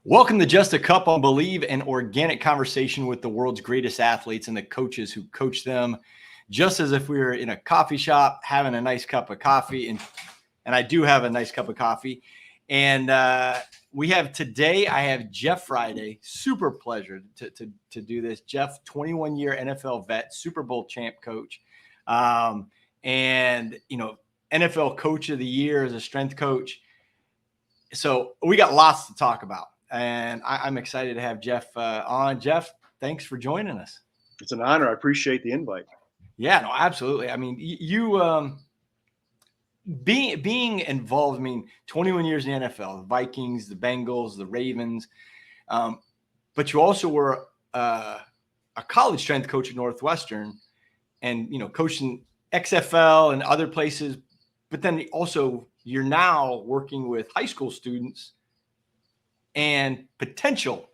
Welcome to Just a Cup on Believe, an organic conversation with the world's greatest athletes and the coaches who coach them, just as if we were in a coffee shop having a nice cup of coffee. And I do have a nice cup of coffee. And we have today, I have Jeff Friday. Super pleasure to do this. Jeff, 21-year NFL vet, Super Bowl champ coach. And, NFL Coach of the Year as a strength coach. So we got lots to talk about. And I'm excited to have Jeff on. Jeff, thanks for joining us. It's an honor. I appreciate the invite. Yeah, no, absolutely. I mean, you being involved. I mean, 21 years in the NFL, the Vikings, the Bengals, the Ravens, but you also were a college strength coach at Northwestern, and coaching XFL and other places. But then also, you're now working with high school students and potential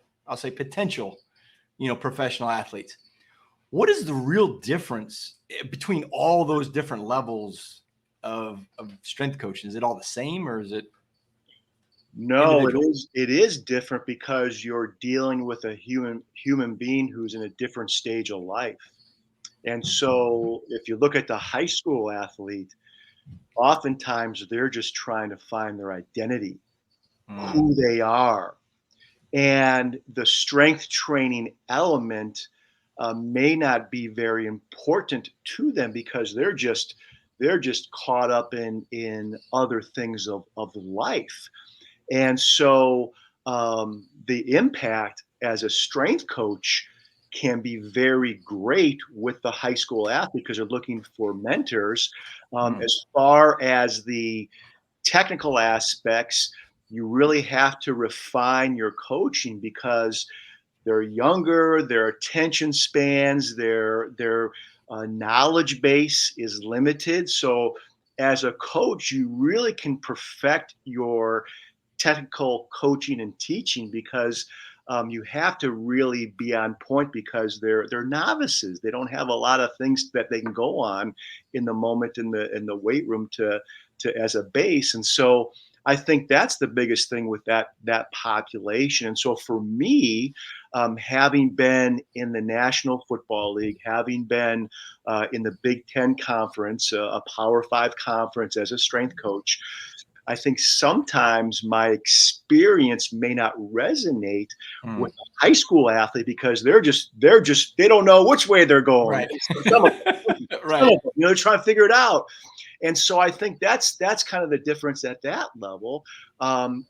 professional athletes. What is the real difference between all those different levels of strength coaching? Is it all the same, or is it? No, it is different because you're dealing with a human being who's in a different stage of life. And so if you look at the high school athlete, oftentimes they're just trying to find their identity, who they are. And the strength training element may not be very important to them because they're just caught up in other things of life. And so the impact as a strength coach can be very great with the high school athlete because they're looking for mentors. As far as the technical aspects, you really have to refine your coaching because they're younger, their attention spans, their knowledge base is limited. So as a coach, you really can perfect your technical coaching and teaching because you have to really be on point because they're novices. They don't have a lot of things that they can go on in the moment in the weight room to as a base. And so I think that's the biggest thing with that population. And so for me, having been in the National Football League, having been in the Big Ten Conference, a Power Five conference as a strength coach, I think sometimes my experience may not resonate with a high school athlete because they don't know which way they're going. Right. Right. They're trying to figure it out. And so I think that's kind of the difference at that level.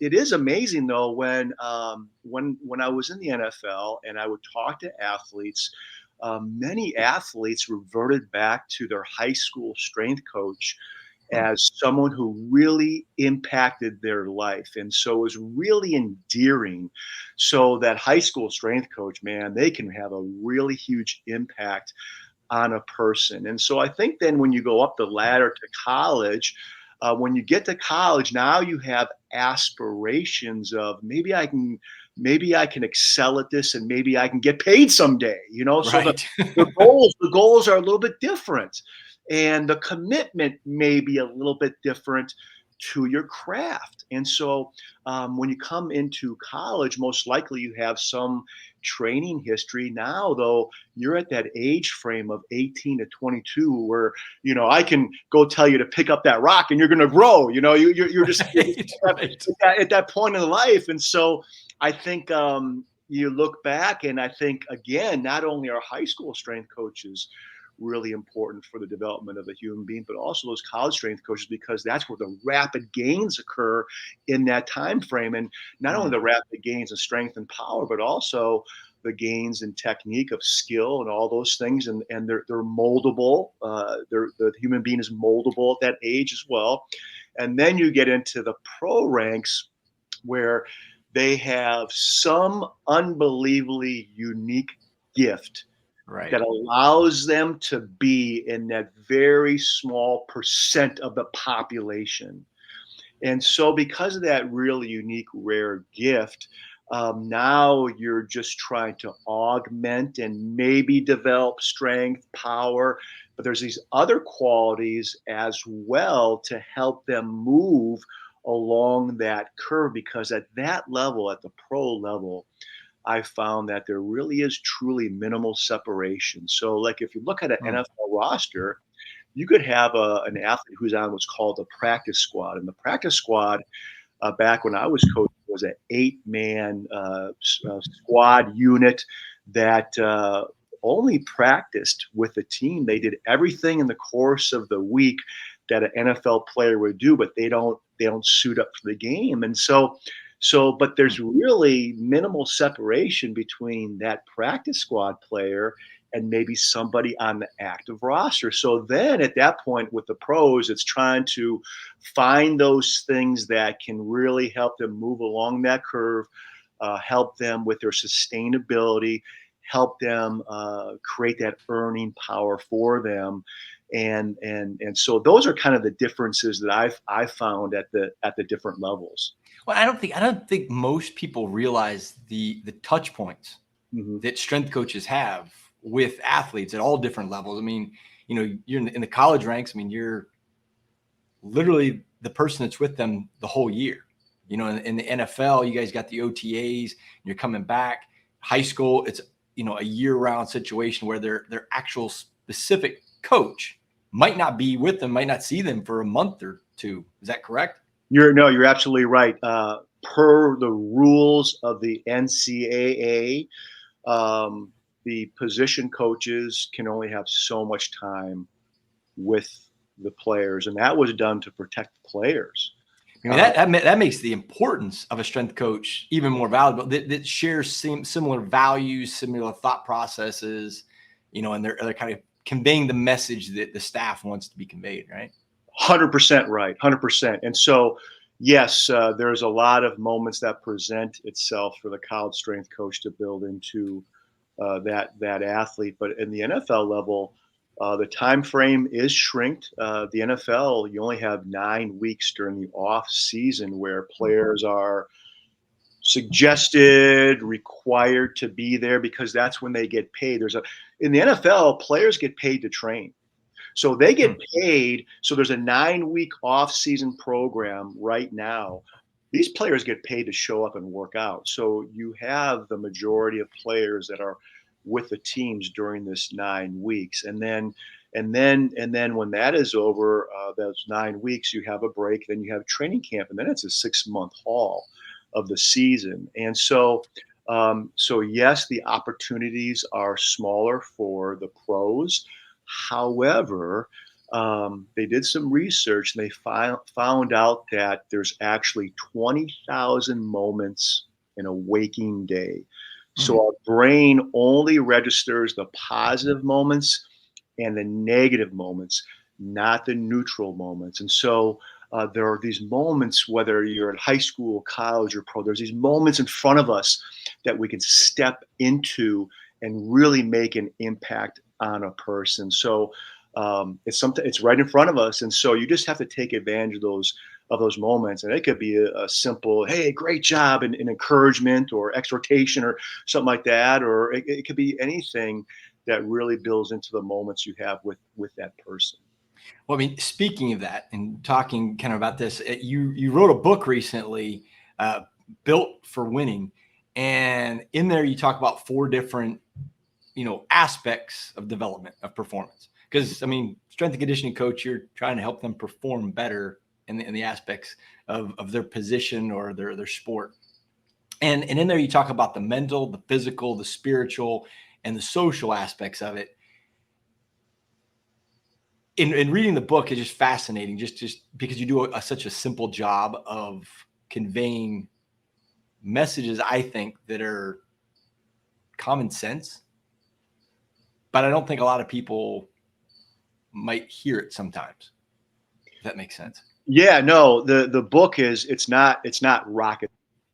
It is amazing though when I was in the NFL and I would talk to athletes, many athletes reverted back to their high school strength coach as someone who really impacted their life. And so it was really endearing. So that high school strength coach, man, they can have a really huge impact on a person. And so I think then when you go up the ladder to college, when you get to college, now you have aspirations of maybe I can excel at this and maybe I can get paid someday, so Right. the goals are a little bit different and the commitment may be a little bit different to your craft. And so when you come into college, most likely you have some training history. Now, though, you're at that age frame of 18 to 22 where, I can go tell you to pick up that rock and you're going to grow, you're just Right. at that point in life. And so I think you look back and I think, again, not only are high school strength coaches really important for the development of a human being, but also those college strength coaches, because that's where the rapid gains occur in that time frame. And not only the rapid gains in strength and power, but also the gains in technique of skill and all those things. And they're moldable. The human being is moldable at that age as well. And then you get into the pro ranks where they have some unbelievably unique gift that allows them to be in that very small percent of the population. And so because of that really unique, rare gift, now you're just trying to augment and maybe develop strength, power, but there's these other qualities as well to help them move along that curve, because at that level, at the pro level, I found that there really is truly minimal separation. So, like if you look at an Hmm. NFL roster, you could have an athlete who's on what's called a practice squad, and the practice squad back when I was coaching was an 8-man squad unit that only practiced with the team. They did everything in the course of the week that an NFL player would do, but they don't suit up for the game. And but Hmm. there's really minimal separation between that practice squad player and maybe somebody on the active roster. So then at that point with the pros, it's trying to find those things that can really help them move along that curve, help them with their sustainability, help them create that earning power for them. And so those are kind of the differences that I found at the different levels. Well, I don't think most people realize the touch points Hmm. that strength coaches have with athletes at all different levels. I mean, you're in the college ranks. I mean, you're literally the person that's with them the whole year. In the NFL, you guys got the OTAs, and you're coming back. High school, it's a year-round situation where their actual specific coach might not be with them, might not see them for a month or two. Is that correct? You're absolutely right. Per the rules of the NCAA, the position coaches can only have so much time with the players, and that was done to protect the players. I mean, Uh, that makes the importance of a strength coach even more valuable. That shares similar values, similar thought processes, and they're kind of conveying the message that the staff wants to be conveyed, right? 100% right, 100%. And so, yes, there's a lot of moments that present itself for the college strength coach to build into that athlete. But in the NFL level, the time frame is shrinked. The NFL, you only have 9 weeks during the off season where players are suggested, required to be there because that's when they get paid. In the NFL, players get paid to train. So they Hmm. get paid. So there's a 9 week off season program right now. These players get paid to show up and work out. So you have the majority of players that are with the teams during this 9 weeks. And then when that is over, those 9 weeks, you have a break, then you have training camp, and then it's a 6 month haul of the season. And so yes, the opportunities are smaller for the pros. However, they did some research and they found out that there's actually 20,000 moments in a waking day. So Hmm. our brain only registers the positive moments and the negative moments, not the neutral moments. And so there are these moments, whether you're in high school, college, or pro, there's these moments in front of us that we can step into and really make an impact on a person. So it's right in front of us, and so you just have to take advantage of those moments. And it could be a simple, "Hey, great job," and encouragement or exhortation or something like that, or it could be anything that really builds into the moments you have with that person. Well, I mean, speaking of that and talking kind of about this, you wrote a book recently, uh, "Built for Winning," and in there you talk about four different aspects of development of performance. Because I mean, strength and conditioning coach, you're trying to help them perform better in the aspects of their position or their sport. And in there you talk about the mental, the physical, the spiritual, and the social aspects of it. In reading the book, it's just fascinating, just because you do such a simple job of conveying messages, I think, that are common sense, but I don't think a lot of people might hear it sometimes, if that makes sense. Yeah, no, the book it's not rocket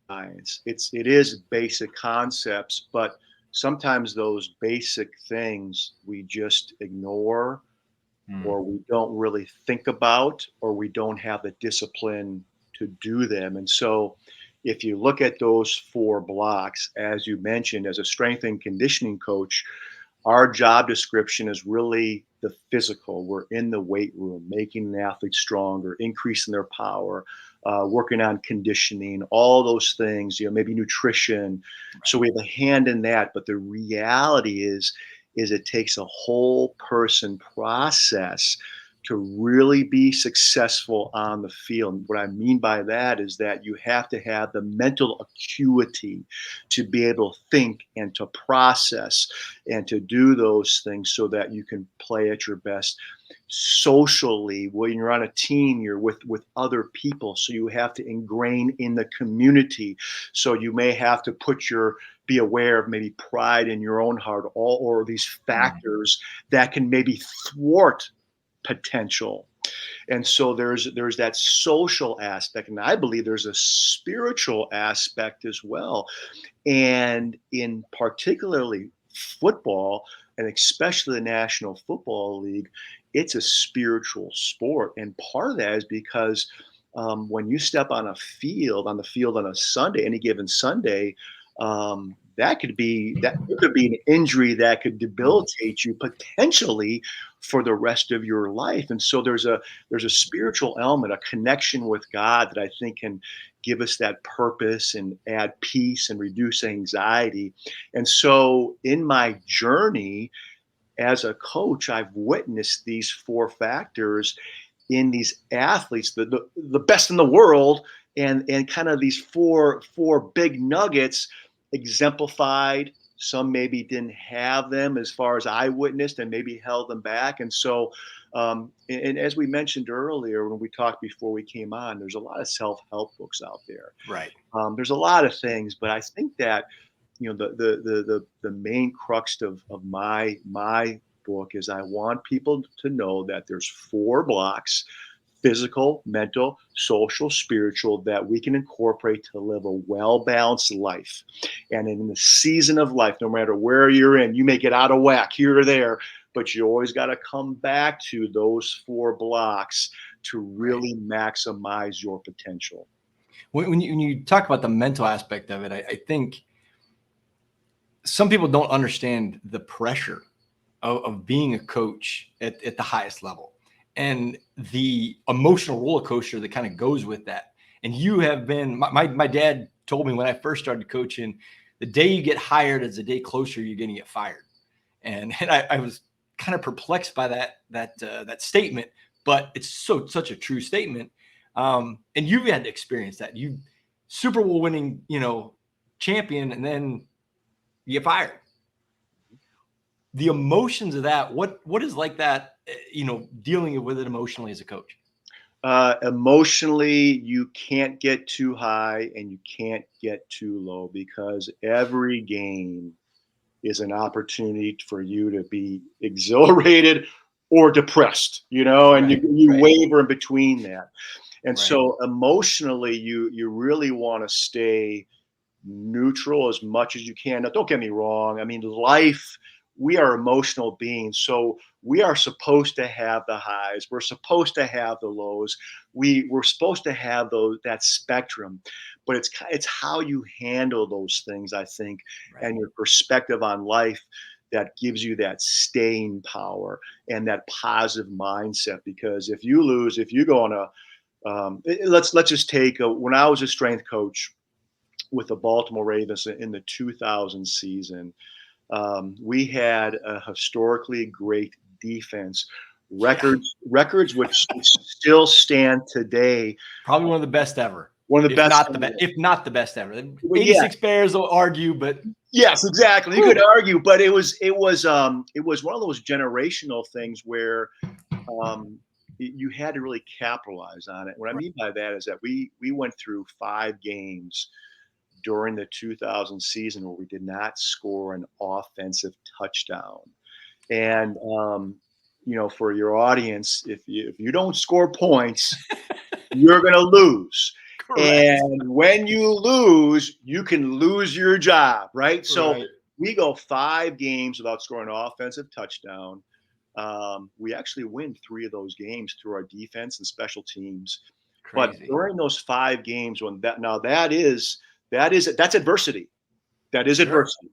science. It is basic concepts, but sometimes those basic things we just ignore, Mm. or we don't really think about, or we don't have the discipline to do them. And so if you look at those four blocks, as you mentioned, as a strength and conditioning coach, our job description is really the physical. We're in the weight room, making an athlete stronger, increasing their power, working on conditioning, all those things, maybe nutrition. Right. So we have a hand in that. But the reality is it takes a whole person process to really be successful on the field. What I mean by that is that you have to have the mental acuity to be able to think and to process and to do those things so that you can play at your best. Socially, when you're on a team, you're with other people, so you have to ingrain in the community. So you may have to be aware of maybe pride in your own heart, or these factors that can maybe thwart potential. And so there's that social aspect, and I believe there's a spiritual aspect as well. And in particularly football, and especially the National Football League, it's a spiritual sport. And part of that is because when you step on the field on a Sunday, any given Sunday, that could be an injury that could debilitate you potentially for the rest of your life. And so there's a spiritual element, a connection with God that I think can give us that purpose and add peace and reduce anxiety. And so in my journey as a coach, I've witnessed these four factors in these athletes, the best in the world, and kind of these four big nuggets exemplified. Some maybe didn't have them as far as I witnessed, and maybe held them back. And so, and as we mentioned earlier when we talked before we came on, there's a lot of self-help books out there. Right. There's a lot of things, but I think that the main crux of my book is I want people to know that there's four blocks: physical, mental, social, spiritual, that we can incorporate to live a well-balanced life. And in the season of life, no matter where you're in, you may get out of whack here or there, but you always got to come back to those four blocks to really maximize your potential. When you talk about the mental aspect of it, I think some people don't understand the pressure of being a coach at the highest level and the emotional roller coaster that kind of goes with that. And you have been, my dad told me when I first started coaching, the day you get hired is the day closer you're going to get fired. And I was kind of perplexed by that statement, but it's such a true statement. And you've had to experience that. You Super Bowl winning, champion, and then you get fired. The emotions of that, what is like that, dealing with it emotionally as a coach? Emotionally, you can't get too high and you can't get too low, because every game is an opportunity for you to be exhilarated or depressed, and you waver in between that. And so emotionally, you really want to stay neutral as much as you can. Now, don't get me wrong. I mean, life, we are emotional beings. So we are supposed to have the highs. We're supposed to have the lows. We're supposed to have that spectrum, but it's how you handle those things, I think, and your perspective on life that gives you that staying power and that positive mindset. Because if you lose, if you go on let's just take when I was a strength coach with the Baltimore Ravens in the 2000 season, we had a historically great defense. Records which still stand today. Probably one of the best ever. One of the best, if not the best ever. Well, 86 Bears will argue, but yes, exactly. You could argue, but it was one of those generational things where you had to really capitalize on it. What I mean by that is that we went through 5 games during the 2000 season where we did not score an offensive touchdown. And for your audience, if you don't score points, you're going to lose. Correct. And when you lose, you can lose your job, right? So we go 5 games without scoring an offensive touchdown. We actually win 3 of those games through our defense and special teams. Crazy. But during those 5 games, that's adversity. That is adversity.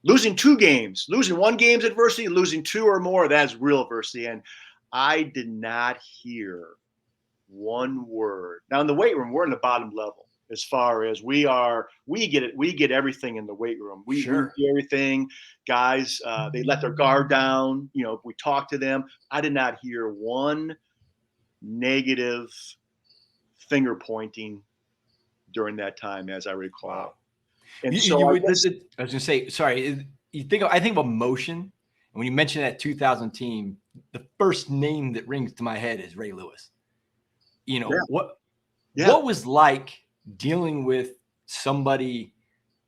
Losing 2 games, losing 1 game's adversity, losing 2 or more, that's real adversity. And I did not hear one word. Now in the weight room, we're in the bottom level as far as we get it. We get everything in the weight room. We Sure. do everything. Guys, they let their guard down. We talk to them. I did not hear one negative finger pointing during that time, as I recall. Wow. And You, so you I would, guess, I was gonna say, sorry. I think of emotion, and when you mention that 2000 team, the first name that rings to my head is Ray Lewis. yeah, What yeah. was like dealing with somebody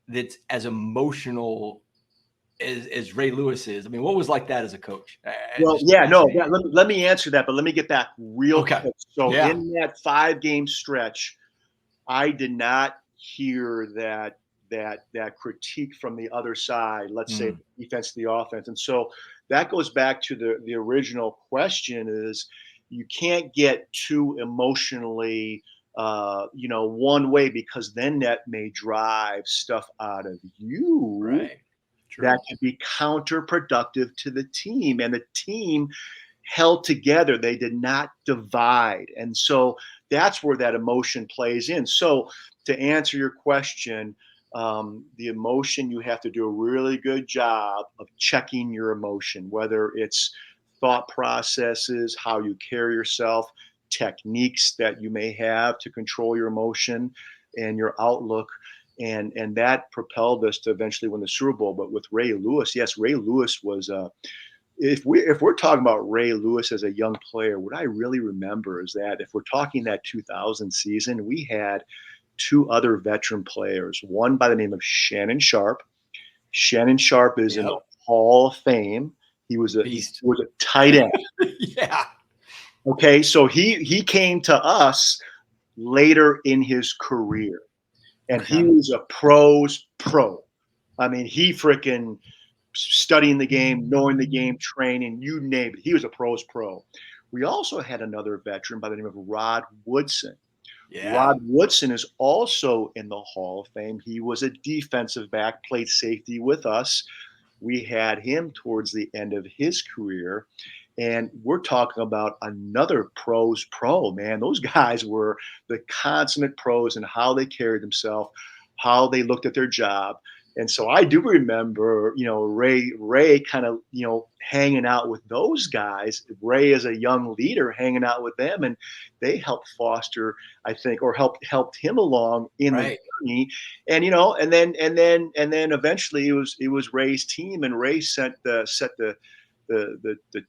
that's as emotional as Ray Lewis is? I mean, what was like that as a coach? Well, Just yeah, no, fascinating. let me answer that, but let me get back real Okay. quick. So Yeah. in that 5-game stretch, I did not hear that critique from the other side, let's say Mm, the defense, the offense. And so that goes back to the original question is you can't get too emotionally one way, because then that may drive stuff out of you right. that True. can be counterproductive to the team. And the team held together. They did not divide. And so that's where that emotion plays in. So to answer your question, the emotion, you have to do a really good job of checking your emotion, whether it's thought processes, how you carry yourself, techniques that you may have to control your emotion and your outlook. And that propelled us to eventually win the Super Bowl. But with Ray Lewis, yes, Ray Lewis was if we're talking about Ray Lewis as a young player, what I really remember is that if we're talking that 2000 season, we had two other veteran players, one by the name of Shannon Sharp. Shannon Sharp is in the Yep. Hall of Fame. He Beast. was a tight end. Yeah. Okay, so he came to us later in his career, and he Okay. was a pro's pro. I mean, he freaking studying the game, knowing the game, training, you name it. He was a pro's pro. We also had another veteran by the name of Rod Woodson. Yeah. Rod Woodson is also in the Hall of Fame. He was a defensive back, played safety with us. We had him towards the end of his career. And we're talking about another pro's pro, man. Those guys were the consummate pros in how they carried themselves, how they looked at their job. And so I do remember, Ray kind of, hanging out with those guys. Ray as a young leader hanging out with them, and they helped foster, I think, or helped him along in the Right. journey. And then eventually it was Ray's team, and Ray set the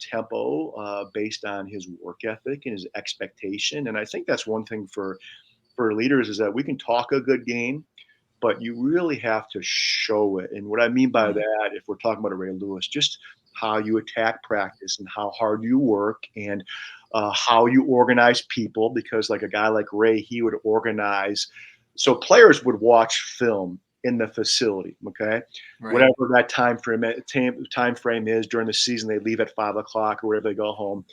tempo based on his work ethic and his expectation. And I think that's one thing for leaders is that we can talk a good game, but you really have to show it. And what I mean by Mm, that, if we're talking about a Ray Lewis, just how you attack practice and how hard you work, and how you organize people. Because like a guy like Ray, he would organize. So players would watch film in the facility. Okay, right. whatever that time frame is during the season, they leave at 5 o'clock or wherever they go home.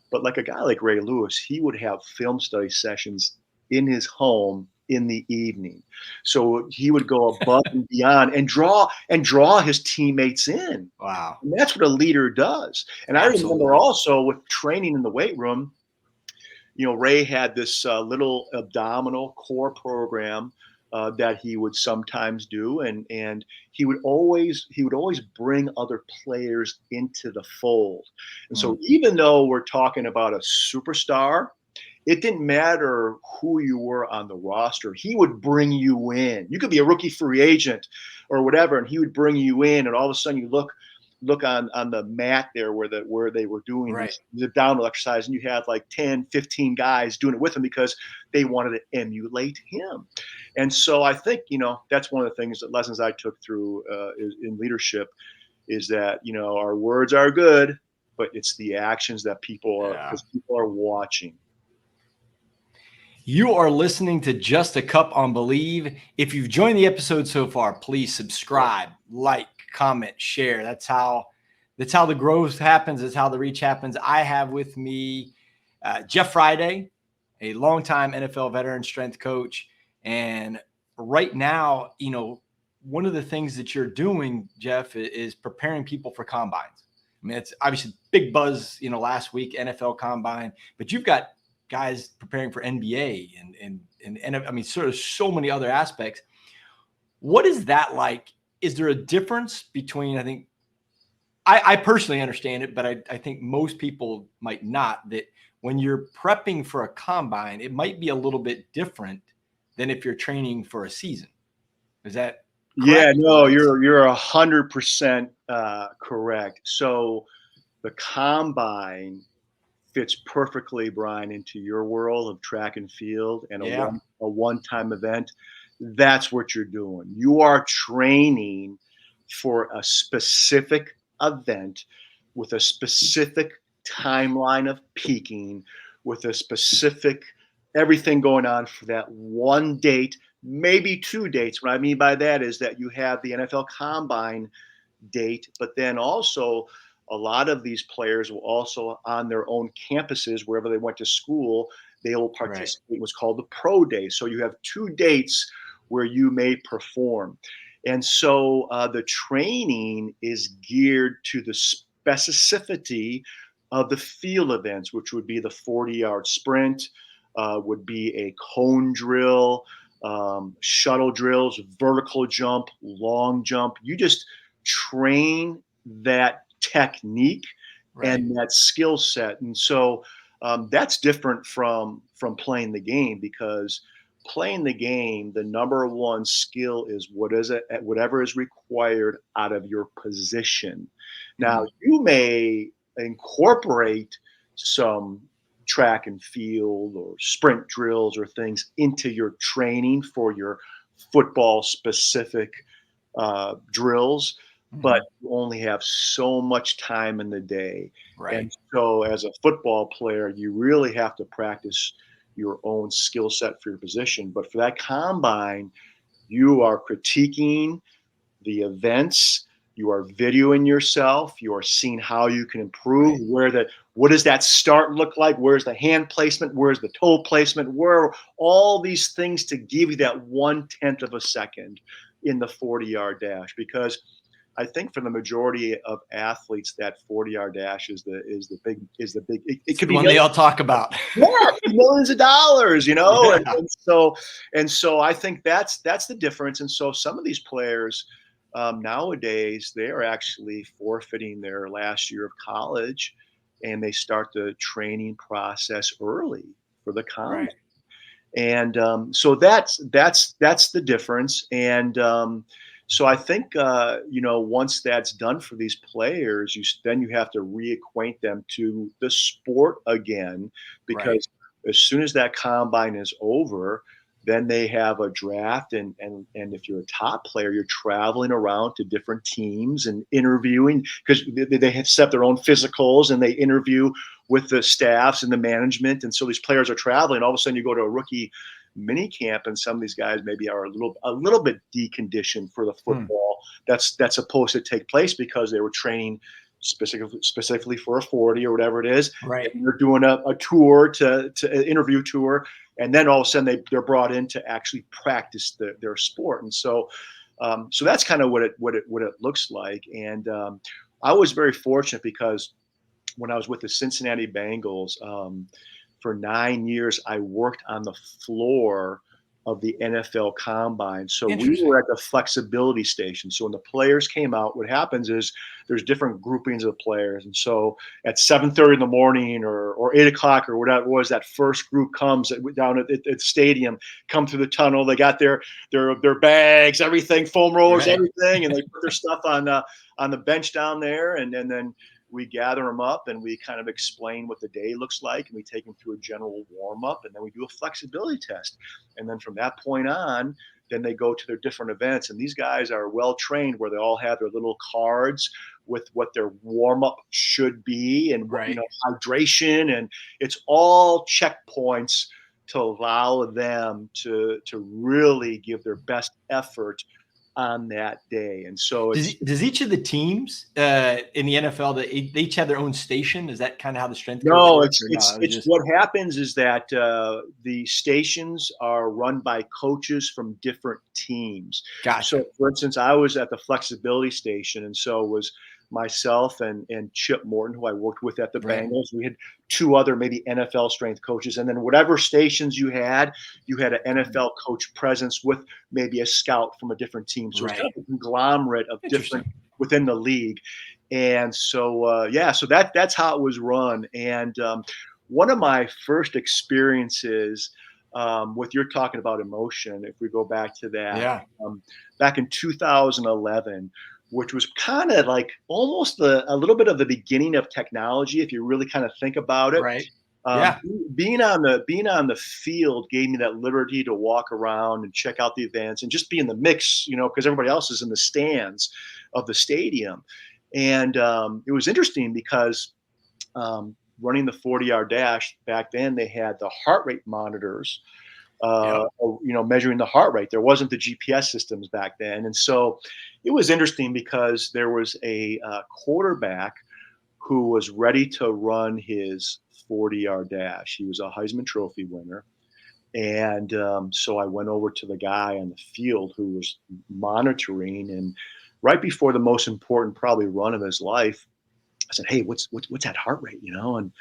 But like a guy like Ray Lewis, he would have film study sessions in his home in the evening. So he would go above and beyond and draw his teammates in. Wow. And that's what a leader does. And I remember Absolutely. also with training in the weight room, Ray had this little abdominal core program that he would sometimes do, and he would always bring other players into the fold. And so Mm, even though we're talking about a superstar, it didn't matter who you were on the roster. He would bring you in. You could be a rookie free agent or whatever, and he would bring you in, and all of a sudden you look on the mat there where they were doing right. the abdominal exercise, and you have like 10, 15 guys doing it with him because they wanted to emulate him. And so I think, that's one of the lessons I took through in leadership, is that, our words are good, but it's the actions that Yeah. because people are watching. You are listening to Just a Cup on Believe. If you've joined the episode so far, please subscribe, like, comment, share. That's how the growth happens. That's how the reach happens. I have with me Jeff Friday, a longtime NFL veteran strength coach. And right now, one of the things that you're doing, Jeff, is preparing people for combines. I mean, it's obviously big buzz, last week, NFL combine, but you've got guys preparing for NBA and I mean, sort of so many other aspects. What is that like? Is there a difference between, I think, I personally understand it, but I think most people might not, that when you're prepping for a combine, it might be a little bit different than if you're training for a season. Is that Yeah, correct? no, you're 100% correct. So the combine fits perfectly, Brian, into your world of track and field and Yeah. a one-time event. That's what you're doing. You are training for a specific event with a specific timeline of peaking, with a specific everything going on for that one date, maybe two dates. What I mean by that is that you have the NFL Combine date, but then also a lot of these players will also on their own campuses, wherever they went to school, they will Right. participate in what's called the pro day. So you have two dates where you may perform. And so the training is geared to the specificity of the field events, which would be the 40-yard sprint, would be a cone drill, shuttle drills, vertical jump, long jump. You just train that technique Right. and that skill set. And so that's different from playing the game, because playing the game, the number one skill is whatever is required out of your position. Now, Mhm. you may incorporate some track and field or sprint drills or things into your training for your football specific drills, but Mhm. you only have so much time in the day. Right. And so, as a football player, you really have to practice your own skill set for your position. But for that combine, you are critiquing the events, you are videoing yourself, you are seeing how you can improve, Right. what does that start look like, where's the hand placement, where's the toe placement, where all these things to give you that 1/10 of a second in the 40-yard dash. Because I think for the majority of athletes, that 40-yard dash is the big it It's could the be one they all talk about. yeah, millions of dollars, and, Yeah. and so I think that's the difference. And so some of these players nowadays, they are actually forfeiting their last year of college, and they start the training process early for the combine. Right. And so that's the difference. And so I think once that's done for these players, then you have to reacquaint them to the sport again, Right. because as soon as that combine is over, then they have a draft, and if you're a top player, you're traveling around to different teams and interviewing, because they have set their own physicals and they interview with the staffs and the management. And so these players are traveling. All of a sudden, you go to a rookie mini camp, and some of these guys maybe are a little bit deconditioned for the Hmm. football that's supposed to take place, because they were training specifically for a 40 or whatever it is. Right. And they're doing a tour to an interview tour, and then all of a sudden they're brought in to actually practice their sport. And so that's kind of what it looks like. And I was very fortunate, because when I was with the Cincinnati Bengals, for 9 years, I worked on the floor of the NFL Combine. So we Interesting. were at the flexibility station. So when the players came out, what happens is there's different groupings of players. And so at 7:30 in the morning, or 8 o'clock or whatever it was, that first group comes down at the stadium, come through the tunnel. They got their bags, everything, foam rollers, Right. everything, and they put their stuff on the bench down there, and then we gather them up and we kind of explain what the day looks like, and we take them through a general warm up, and then we do a flexibility test. And then from that point on, then they go to their different events. And these guys are well trained, where they all have their little cards with what their warm up should be, and what, Right. hydration. And it's all checkpoints to allow them to really give their best effort on that day. And so Does it's does each of the teams in the NFL, that they each have their own station? Is that kind of how the strength coach No, works, it's or no? it's It was it's just what happens is that the stations are run by coaches from different teams. So, gotcha. for instance, I was at the flexibility station, and so was myself and Chip Morton, who I worked with at the Right. Bengals. We had two other maybe NFL strength coaches, and then whatever stations you had an NFL coach presence with maybe a scout from a different team. So it's kind Right. of a conglomerate of different Interesting. within the league. And so yeah, so that's how it was run. And one of my first experiences with you're talking about emotion, if we go back to that, Yeah. um, back in 2011, which was kind of like almost a little bit of the beginning of technology, if you really kind of think about it. Right. Yeah. Being on the field gave me that liberty to walk around and check out the events and just be in the mix, because everybody else is in the stands of the stadium. And it was interesting because running the 40-yard dash back then, they had the heart rate monitors, Yep. measuring the heart rate. There wasn't the GPS systems back then, and so it was interesting because there was a quarterback who was ready to run his 40-yard dash. He was a Heisman Trophy winner. And so I went over to the guy on the field who was monitoring. And right before the most important, probably run of his life, I said, "Hey, what's that heart rate?" And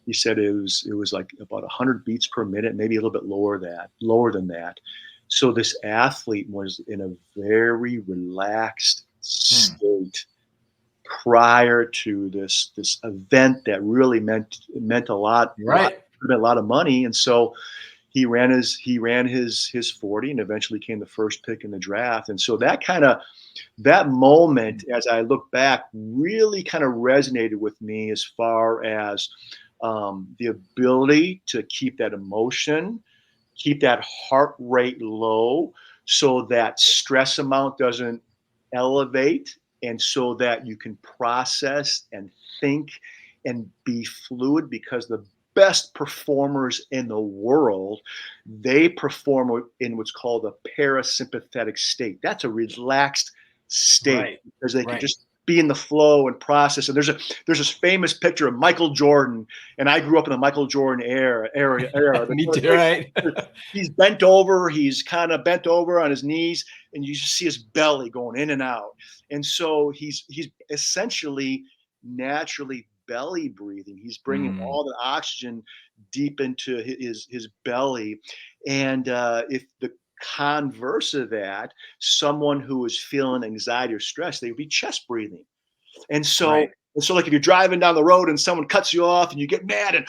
he said it was like about 100 beats per minute, maybe a little bit lower than that. So this athlete was in a very relaxed Hmm. state prior to this event that really meant Right. a lot of money. And so he ran his 40 and eventually became the first pick in the draft. And so that moment, as I look back, really kind of resonated with me as far as the ability to keep that emotion, keep that heart rate low so that stress amount doesn't elevate, and so that you can process and think and be fluid, because the best performers in the world, they perform in what's called a parasympathetic state. That's a relaxed state Right. because they can Right. just be in the flow and process. And there's this famous picture of Michael Jordan, and I grew up in the Michael Jordan era. Me too. Right. He's bent over, he's kind of bent over on his knees, and you just see his belly going in and out. And so he's essentially naturally belly breathing. He's bringing Mm. all the oxygen deep into his belly. And if the converse of that, someone who is feeling anxiety or stress, they would be chest breathing. And so, Right. like if you're driving down the road and someone cuts you off and you get mad and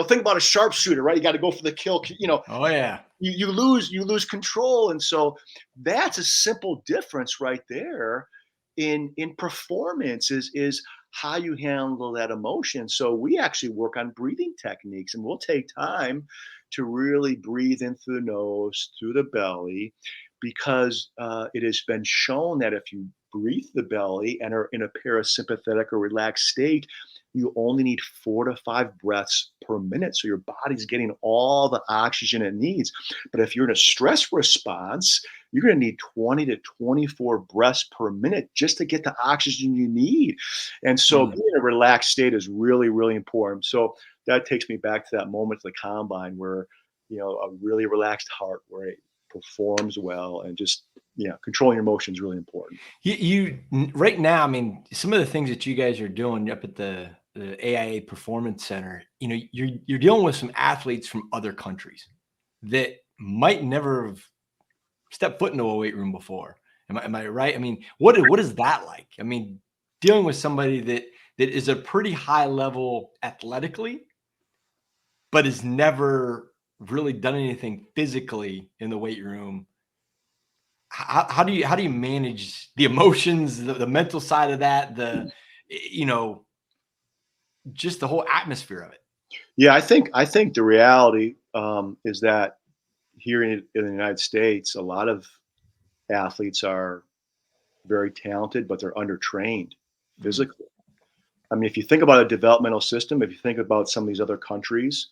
think about a sharpshooter, right? You got to go for the kill. Oh yeah. You lose control, and so that's a simple difference right there in performance is how you handle that emotion. So we actually work on breathing techniques, and we'll take time to really breathe in through the nose, through the belly, because it has been shown that if you breathe the belly and are in a parasympathetic or relaxed state, you only need 4 to 5 breaths per minute. So your body's getting all the oxygen it needs. But if you're in a stress response, you're going to need 20 to 24 breaths per minute just to get the oxygen you need. And so Mm. being in a relaxed state is really, really important. So that takes me back to that moment at the combine where, a really relaxed heart where it performs well, and just, controlling your emotions is really important. Right now, I mean, some of the things that you guys are doing up at the AIA Performance Center, you're dealing with some athletes from other countries that might never have stepped foot into a weight room before. Am I right? I mean, what is that like? I mean, dealing with somebody that is a pretty high level athletically, but has never really done anything physically in the weight room. How do you manage the emotions, the mental side of that, you know, just the whole atmosphere of it? Yeah, I think the reality is that here in the United States, a lot of athletes are very talented, but they're undertrained Mm, physically. I mean, if you think about a developmental system, if you think about some of these other countries,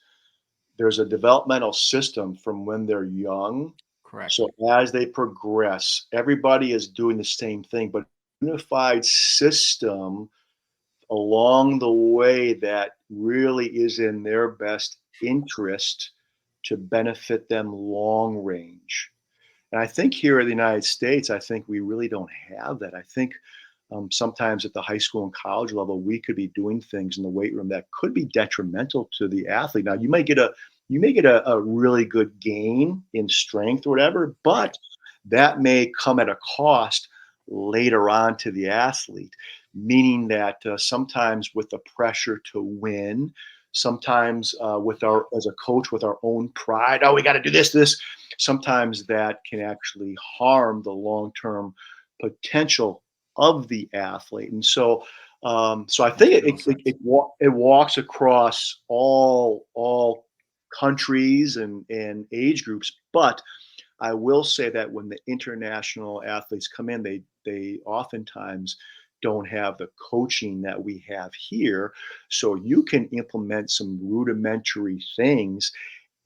there's a developmental system from when they're young. correct. So as they progress, everybody is doing the same thing, but unified system along the way that really is in their best interest to benefit them long range. And I think here in the United States, I think we really don't have that. I think sometimes at the high school and college level, we could be doing things in the weight room that could be detrimental to the athlete. Now, you may get a really good gain in strength or whatever, Right. but that may come at a cost later on to the athlete, meaning that sometimes with the pressure to win, sometimes with Yeah. our as a coach with our own pride, oh, we got to do this. Sometimes that can actually harm the long-term potential of the athlete. And so I think Makes it total it, it, sense. it, wa- it walks across all countries and age groups. But I will say that when the international athletes come in, they oftentimes don't have the coaching that we have here. So you can implement some rudimentary things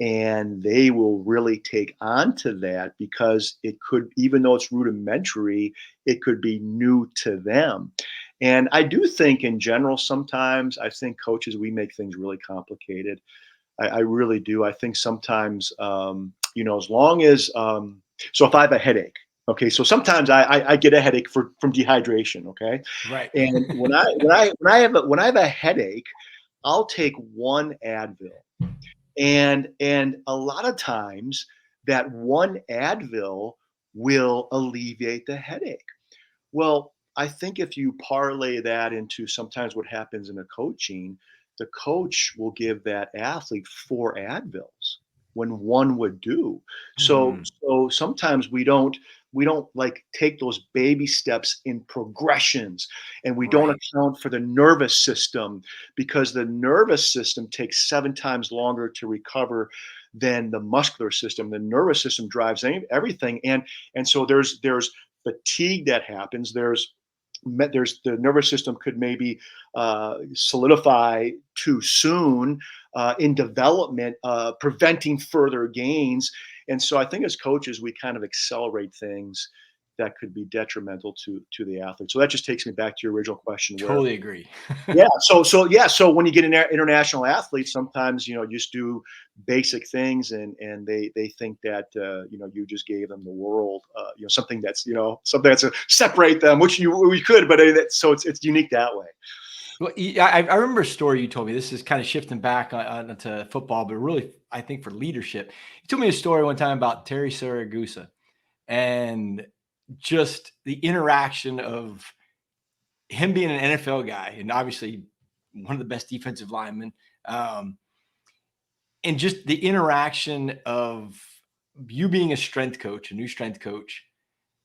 and they will really take on to that because it could, even though it's rudimentary, it could be new to them. And I do think in general, sometimes I think coaches, we make things really complicated. I really do. I think sometimes, as long as, so if I have a headache, okay, so sometimes I get a headache from dehydration, okay, Right. and when I have a headache, I'll take one Advil, and a lot of times that one Advil will alleviate the headache. Well, I think if you parlay that into sometimes what happens in a coaching, the coach will give that athlete four Advils when one would do. So Hmm. so sometimes we don't like take those baby steps in progressions, and we don't Right. account for the nervous system because the nervous system takes 7 times longer to recover than the muscular system. The nervous system drives everything, and so there's fatigue that happens. There's the nervous system could maybe solidify too soon in development, preventing further gains. And so I think as coaches, we kind of accelerate things that could be detrimental to the athlete. So that just takes me back to your original question, where Totally agree. yeah. So when you get an international athletes, sometimes you just do basic things, and they think that you just gave them the world, something that's to separate them, which we could, but so it's unique that way. Well, I remember a story you told me. This is kind of shifting back onto football, but really, I think for leadership. You told me a story one time about Terry Saragusa and just the interaction of him being an NFL guy and obviously one of the best defensive linemen, um, and just the interaction of you being a strength coach, a new strength coach,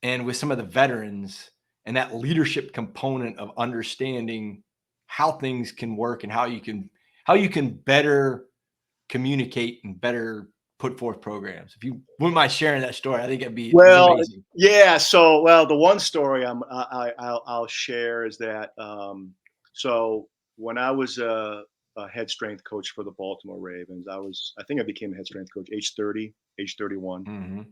and with some of the veterans and that leadership component of understanding how things can work and how you can better communicate and better put forth programs. If you wouldn't mind sharing that story, I think it's Well, amazing. yeah. So, the one story I'll share is that so when I was a head strength coach for the Baltimore Ravens, I think I became a head strength coach age 30, age 31.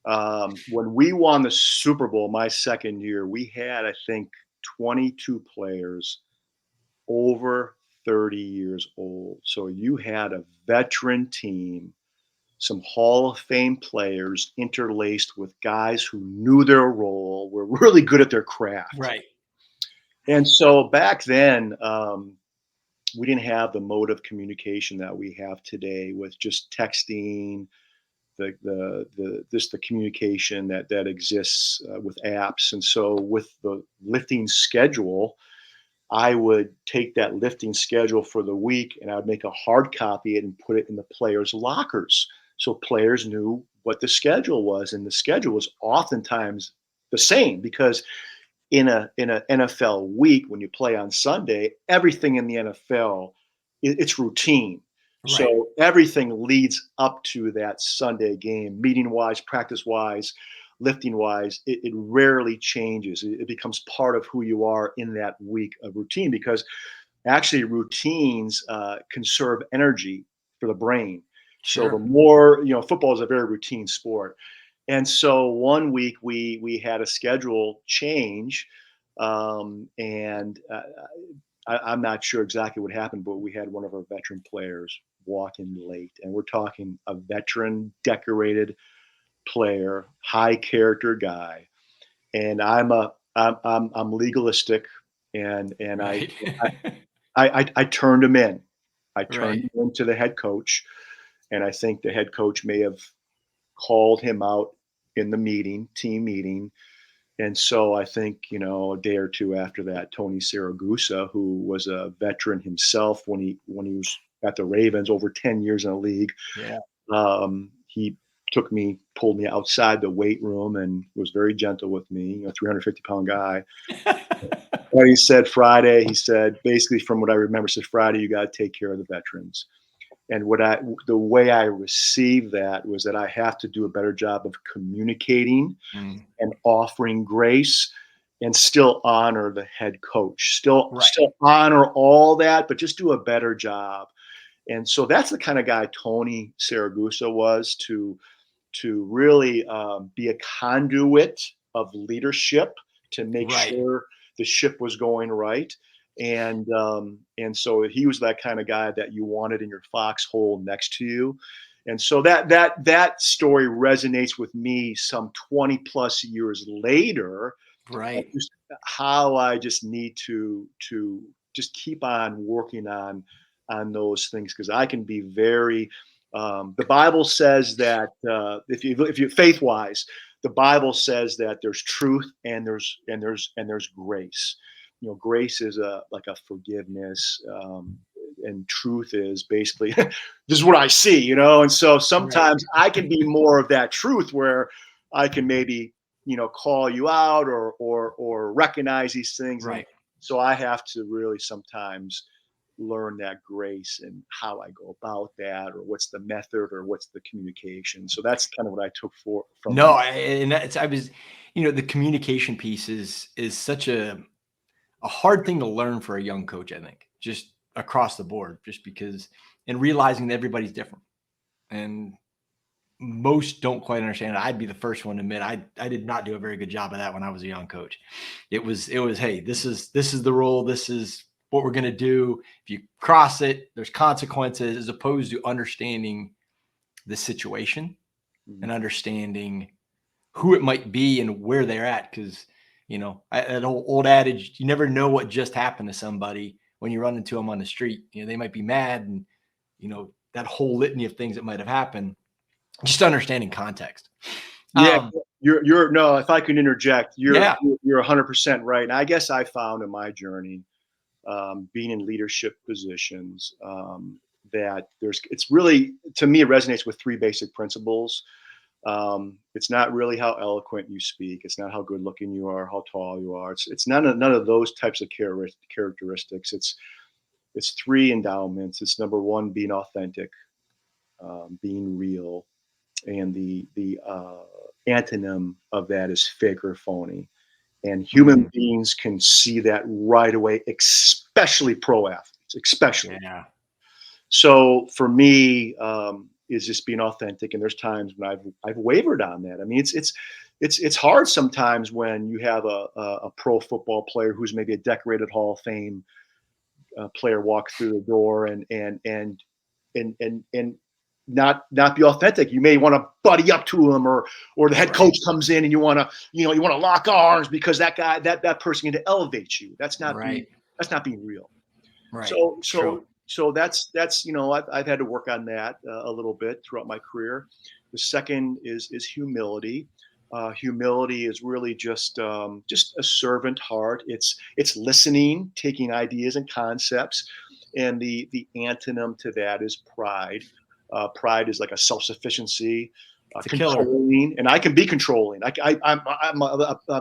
Mhm. When we won the Super Bowl my second year, we had, I think, 22 players over 30 years old. So you had a veteran team, some Hall of Fame players interlaced with guys who knew their role, were really good at their craft. Right. And so back then, we didn't have the mode of communication that we have today with just texting, the communication that exists with apps. And so with the lifting schedule, I would take that lifting schedule for the week and I would make a hard copy it and put it in the players' lockers. So players knew what the schedule was. And the schedule was oftentimes the same because in a NFL week, when you play on Sunday, everything in the NFL, it's routine. Right. So everything leads up to that Sunday game, meeting wise, practice wise, lifting wise. It rarely changes. It becomes part of who you are in that week of routine because actually routines conserve energy for the brain. So the Sure. more, football is a very routine sport. And so one week we had a schedule change, and I'm not sure exactly what happened, but we had one of our veteran players walk in late, and we're talking a veteran, decorated player, high character guy, and I'm legalistic, and Right. I turned him in. I turned Right. him into the head coach, and I think the head coach may have called him out in the team meeting. And so I think, a day or two after that, Tony Siragusa, who was a veteran himself when he was at the Ravens, over 10 years in the league, Yeah. he pulled me outside the weight room and was very gentle with me, 350-pound guy. And he said, basically from what I remember, said, Friday, you got to take care of the veterans. And the way I received that was that I have to do a better job of communicating Mm. and offering grace and still honor the head coach, still Right. still honor all that, but just do a better job. And so that's the kind of guy Tony Saragusa was, to really be a conduit of leadership to make Right. sure the ship was going right. And so he was that kind of guy that you wanted in your foxhole next to you. And so that story resonates with me some 20 plus years later, Right. just how I just need to just keep on working on those things, because I can be very. The Bible says that if you faith wise, the Bible says that there's truth and there's grace. Grace is like a forgiveness, and truth is basically this is what I see. And so Right. sometimes I can be more of that truth, where I can maybe call you out or recognize these things. And Right. so I have to really sometimes learn that grace and how I go about that, or what's the method, or what's the communication. So that's kind of what I took from No, you. and I was, the communication piece is such a hard thing to learn for a young coach, I think, just across the board, just because, and realizing that everybody's different. And most don't quite understand it. I'd be the first one to admit I did not do a very good job of that when I was a young coach. It was hey, this is the rule, this is what we're going to do. If you cross it, there's consequences, as opposed to understanding the situation Mhm. and understanding who it might be and where they're at. Because that old adage, you never know what just happened to somebody when you run into them on the street. They might be mad, and that whole litany of things that might have happened. Just understanding context. Yeah, Um, you're no. If I can interject, you're yeah, you're 100% right. And I guess I found in my journey, being in leadership positions, that it's really, to me, it resonates with three basic principles. It's not really how eloquent you speak. It's not how good looking you are, how tall you are. It's none of those types of characteristics. It's three endowments. It's number one, being authentic, being real, and the antonym of that is fake or phony. And human mhm, beings can see that right away, especially pro athletes, especially. yeah, So for me, is just being authentic. And there's times when I've wavered on that. I mean, it's hard sometimes when you have a pro football player who's maybe a decorated Hall of Fame player walk through the door, and not be authentic. You may want to buddy up to him, or the head right, coach comes in and you want to lock arms because that person can elevate you. right, That's not being real. right. True. So that's I've had to work on that a little bit throughout my career. The second is humility. Humility is really just a servant heart. It's listening, taking ideas and concepts, and the antonym to that is pride. Pride is like a self sufficiency, It's a killer. controlling, and I can be controlling. I'm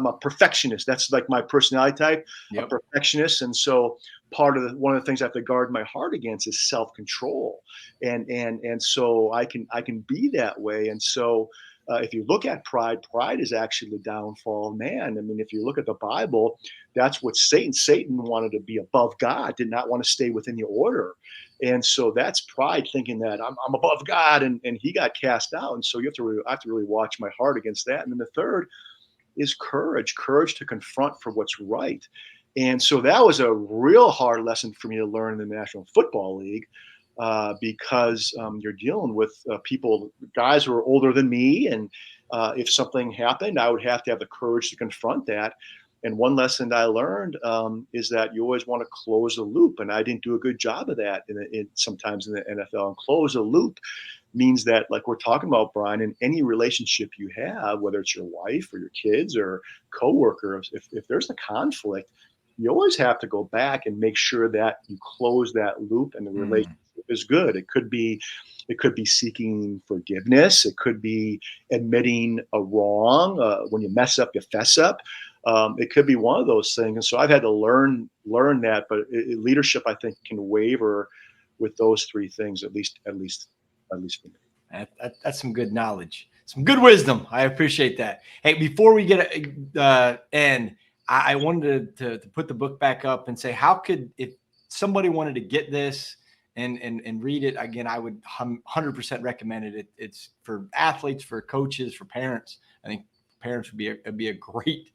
a perfectionist. That's like my personality type, a Yep. perfectionist, and so one of the things I have to guard my heart against is self control, and so I can be that way, and so. If you look at pride is actually the downfall of man. I mean, if you look at the Bible, that's what Satan wanted to be above God, did not want to stay within the order. And so that's pride, thinking that I'm above God, and he got cast out. And so I have to really watch my heart against that. And then the third is courage to confront for what's right. And so that was a real hard lesson for me to learn in the National Football League, because you're dealing with people, guys who are older than me. And if something happened, I would have to have the courage to confront that. And one lesson I learned is that you always want to close the loop. And I didn't do a good job of that sometimes in the NFL. And close the loop means that, like we're talking about, Brian, in any relationship you have, whether it's your wife or your kids or coworker, if there's a conflict, you always have to go back and make sure that you close that loop and the relationship is good. It could be seeking forgiveness. It could be admitting a wrong. When you mess up, you fess up. It could be one of those things. And so I've had to learn that. But leadership, I think, can waver with those three things, at least for me. That's some good knowledge, some good wisdom. I appreciate that. Hey, before we get end, I wanted to put the book back up and say, how could, if somebody wanted to get this and read it again, I would 100% recommend it. It's for athletes, for coaches, for parents. I think parents would be a great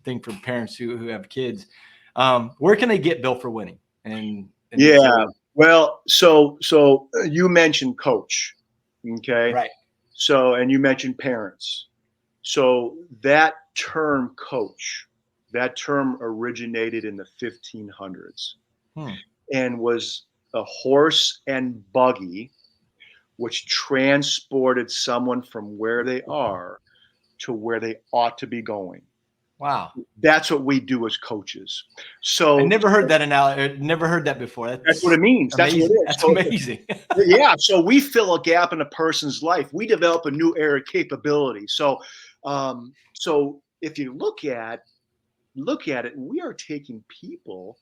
thing for parents who have kids. Where can they get Built for Winning? And yeah, well, so you mentioned coach, okay, right? So, and you mentioned parents. So that term coach, that term originated in the 1500s and was a horse and buggy which transported someone from where they are to where they ought to be going. Wow. That's what we do as coaches. So I never heard that analogy. Never heard that before. That's what it means. Amazing. That's what it is. That's so amazing. Yeah. So we fill a gap in a person's life. We develop a new area of capability. So if you look at it, we are taking people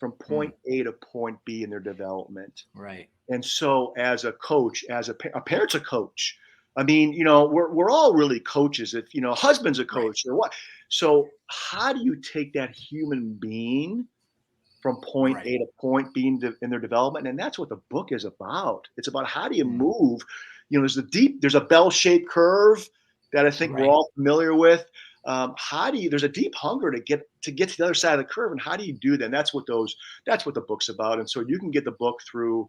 from point A to point B in their development. Right. And so as a coach, as a parent's a coach. I mean, we're all really coaches. If, husband's a coach or what. So how do you take that human being from point A to point B in their development? And that's what the book is about. It's about how do you move? There's a bell-shaped curve that I think we're all familiar with. There's a deep hunger to get to the other side of the curve, and how do you do that? And that's what the book's about. And so you can get the book through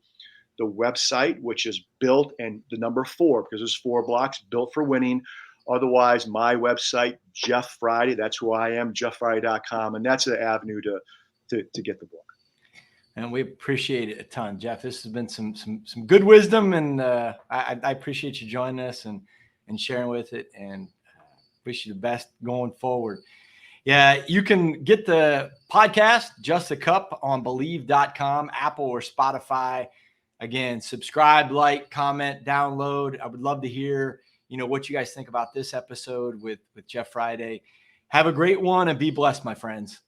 the website, which is built and the number 4, because there's 4 blocks, Built for Winning. Otherwise, my website, Jeff Friday, that's who I am, jefffriday.com, and that's the avenue to get the book. And we appreciate it a ton, Jeff. This has been some good wisdom, and I appreciate you joining us and sharing with it, and wish you the best going forward. Yeah, you can get the podcast, Just a Cup, on Believe.com, Apple or Spotify. Again, subscribe, like, comment, download. I would love to hear, what you guys think about this episode with Jeff Friday. Have a great one and be blessed, my friends.